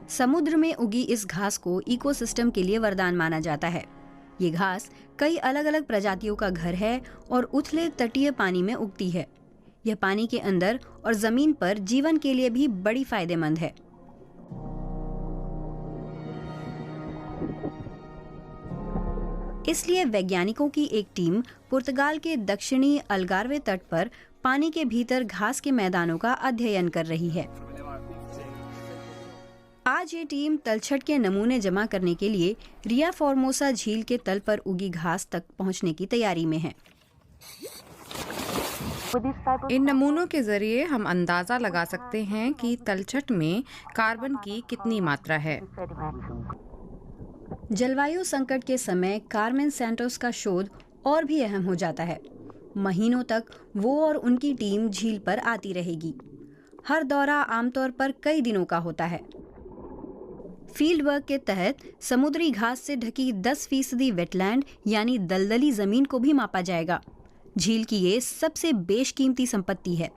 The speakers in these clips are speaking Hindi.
समुद्र में उगी इस घास को इकोसिस्टम के लिए वरदान माना जाता है। ये घास कई अलग अलग प्रजातियों का घर है और उथले तटीय पानी में उगती है। यह पानी के अंदर और जमीन पर जीवन के लिए भी बड़ी फायदेमंद है। इसलिए वैज्ञानिकों की एक टीम पुर्तगाल के दक्षिणी अलगार्वे तट पर पानी के भीतर घास के मैदानों का अध्ययन कर रही है। आज ये टीम तलछट के नमूने जमा करने के लिए रिया फॉर्मोसा झील के तल पर उगी घास तक पहुंचने की तैयारी में है। इन नमूनों के जरिए हम अंदाजा लगा सकते हैं कि तलछट में कार्बन की कितनी मात्रा है। जलवायु संकट के समय कार्मेन सैंटोस का शोध और भी अहम हो जाता है। महीनों तक वो और उनकी टीम झील पर आती रहेगी। हर दौरा आमतौर पर कई दिनों का होता है। फील्ड वर्क के तहत समुद्री घास से ढकी 10% वेटलैंड यानी दलदली जमीन को भी मापा जाएगा। झील की ये सबसे बेशकीमती संपत्ति है।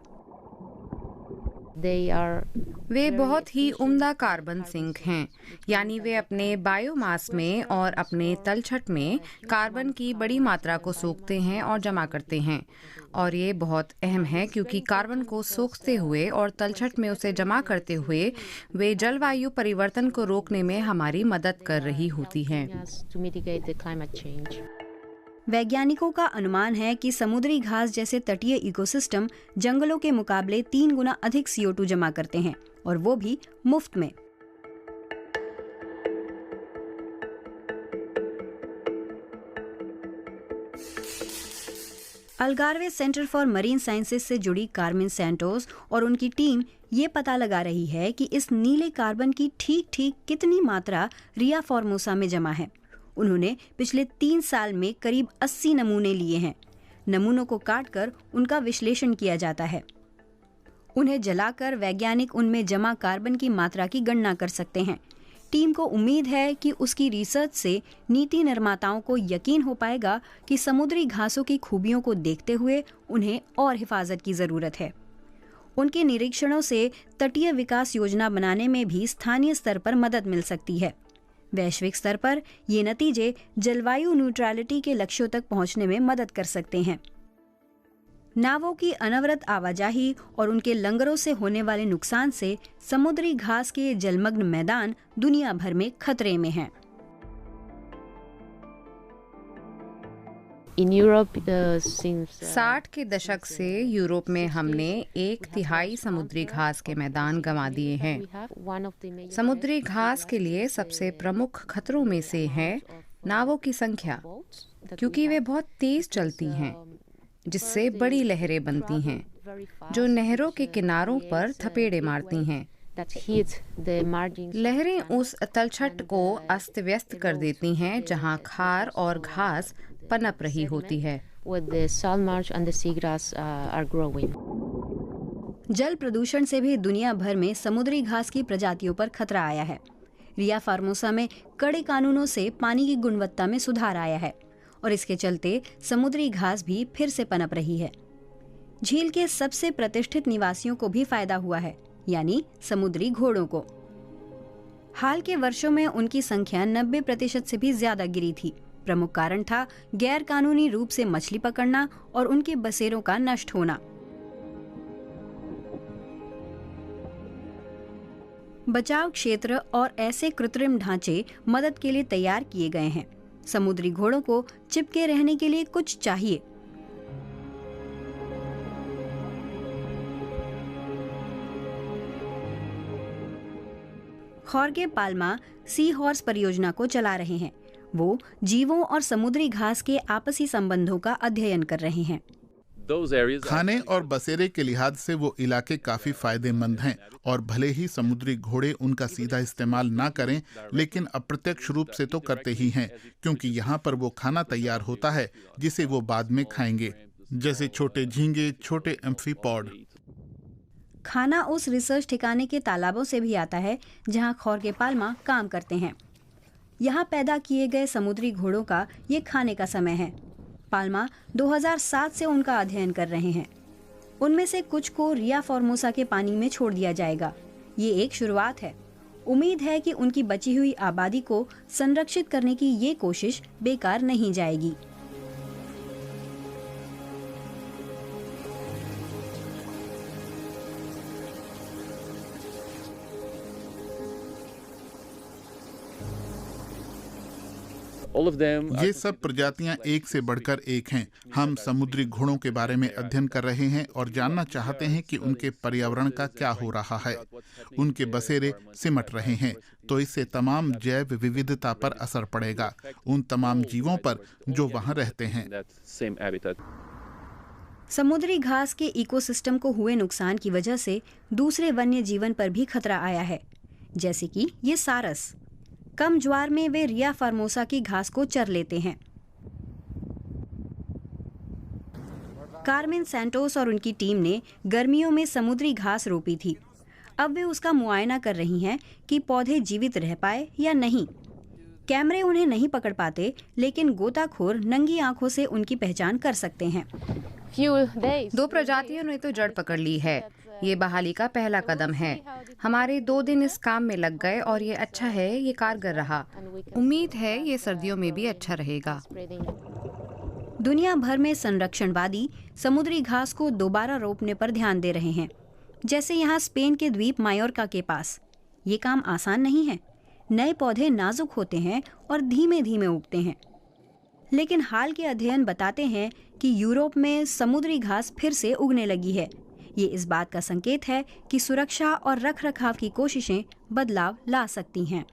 वे बहुत ही उम्दा कार्बन सिंक हैं, यानी वे अपने बायोमास में और अपने तलछट में कार्बन की बड़ी मात्रा को सोखते हैं और जमा करते हैं। और ये बहुत अहम है क्योंकि कार्बन को सोखते हुए और तलछट में उसे जमा करते हुए वे जलवायु परिवर्तन को रोकने में हमारी मदद कर रही होती हैं। वैज्ञानिकों का अनुमान है कि समुद्री घास जैसे तटीय इकोसिस्टम जंगलों के मुकाबले 3 गुना अधिक CO2 जमा करते हैं, और वो भी मुफ्त में। अलगार्वे सेंटर फॉर मरीन साइंसेज से जुड़ी कार्मेन सैंटोस और उनकी टीम ये पता लगा रही है कि इस नीले कार्बन की ठीक कितनी मात्रा रिया फॉर्मोसा में जमा है। उन्होंने पिछले 3 साल में करीब 80 नमूने लिए हैं। नमूनों को काटकर उनका विश्लेषण किया जाता है। उन्हें जलाकर वैज्ञानिक उनमें जमा कार्बन की मात्रा की गणना कर सकते हैं। टीम को उम्मीद है कि उसकी रिसर्च से नीति निर्माताओं को यकीन हो पाएगा कि समुद्री घासों की खूबियों को देखते हुए उन्हें और हिफाजत की जरूरत है। उनके निरीक्षणों से तटीय विकास योजना बनाने में भी स्थानीय स्तर पर मदद मिल सकती है। वैश्विक स्तर पर ये नतीजे जलवायु न्यूट्रलिटी के लक्ष्यों तक पहुंचने में मदद कर सकते हैं। नावों की अनवरत आवाजाही और उनके लंगरों से होने वाले नुकसान से समुद्री घास के जलमग्न मैदान दुनिया भर में खतरे में हैं। 60 के दशक से यूरोप में हमने 1/3 समुद्री घास के मैदान गंवा दिए हैं। समुद्री घास के लिए सबसे प्रमुख खतरों में से है नावों की संख्या, क्योंकि वे बहुत तेज चलती हैं, जिससे बड़ी लहरें बनती हैं, जो नहरों के किनारों पर थपेड़े मारती हैं। लहरें उस तलछट को अस्त व्यस्त कर देती हैं जहां खार और घास पनप रही होती है। जल प्रदूषण से भी दुनिया भर में समुद्री घास की प्रजातियों पर खतरा आया है। रिया फॉर्मोसा में कड़े कानूनों से पानी की गुणवत्ता में सुधार आया है और इसके चलते समुद्री घास भी फिर से पनप रही है। झील के सबसे प्रतिष्ठित निवासियों को भी फायदा हुआ है, यानी समुद्री घोड़ों को। हाल के वर्षों में उनकी संख्या 90% से भी ज्यादा गिरी थी। प्रमुख कारण था गैर कानूनी रूप से मछली पकड़ना और उनके बसेरों का नष्ट होना। बचाव क्षेत्र और ऐसे कृत्रिम ढांचे मदद के लिए तैयार किए गए हैं। समुद्री घोड़ों को चिपके रहने के लिए कुछ चाहिए। खॉर्गे पाल्मा सी हॉर्स परियोजना को चला रहे हैं। वो जीवों और समुद्री घास के आपसी संबंधों का अध्ययन कर रहे हैं। खाने और बसेरे के लिहाज से वो इलाके काफी फायदेमंद हैं, और भले ही समुद्री घोड़े उनका सीधा इस्तेमाल ना करें, लेकिन अप्रत्यक्ष रूप से तो करते ही हैं, क्योंकि यहाँ पर वो खाना तैयार होता है जिसे वो बाद में खाएंगे, जैसे छोटे झींगे, छोटे एम्फीपॉड। खाना उस रिसर्च ठिकाने के तालाबों से भी आता है जहाँ खॉर्गे पाल्मा काम करते हैं। यहाँ पैदा किए गए समुद्री घोड़ों का ये खाने का समय है। पाल्मा 2007 से उनका अध्ययन कर रहे हैं। उनमें से कुछ को रिया फॉर्मोसा के पानी में छोड़ दिया जाएगा। ये एक शुरुआत है। उम्मीद है कि उनकी बची हुई आबादी को संरक्षित करने की ये कोशिश बेकार नहीं जाएगी। ये सब प्रजातियां एक से बढ़कर एक हैं। हम समुद्री घोड़ों के बारे में अध्ययन कर रहे हैं और जानना चाहते हैं कि उनके पर्यावरण का क्या हो रहा है। उनके बसेरे सिमट रहे हैं, तो इससे तमाम जैव विविधता पर असर पड़ेगा, उन तमाम जीवों पर जो वहां रहते हैं। समुद्री घास के इकोसिस्टम को हुए नुकसान की वजह से दूसरे वन्य जीवन पर भी खतरा आया है, जैसे कि ये सारस। कम ज्वार में वे रिया फार्मोसा की घास को चर लेते हैं। कार्मेन सैंटोस और उनकी टीम ने गर्मियों में समुद्री घास रोपी थी। अब वे उसका मुआयना कर रही हैं कि पौधे जीवित रह पाए या नहीं। कैमरे उन्हें नहीं पकड़ पाते, लेकिन गोताखोर नंगी आंखों से उनकी पहचान कर सकते हैं। 2 प्रजातियों ने तो जड़ पकड़ ली है। ये बहाली का पहला कदम है। हमारे 2 दिन इस काम में लग गए और ये अच्छा है, ये कारगर रहा। उम्मीद है ये सर्दियों में भी अच्छा रहेगा। दुनिया भर में संरक्षणवादी समुद्री घास को दोबारा रोपने पर ध्यान दे रहे हैं, जैसे यहाँ स्पेन के द्वीप मायोर्का के पास। ये काम आसान नहीं है। नए पौधे नाजुक होते हैं और धीमे धीमे उगते हैं। लेकिन हाल के अध्ययन बताते हैं कि यूरोप में समुद्री घास फिर से उगने लगी है। ये इस बात का संकेत है कि सुरक्षा और रखरखाव की कोशिशें बदलाव ला सकती हैं।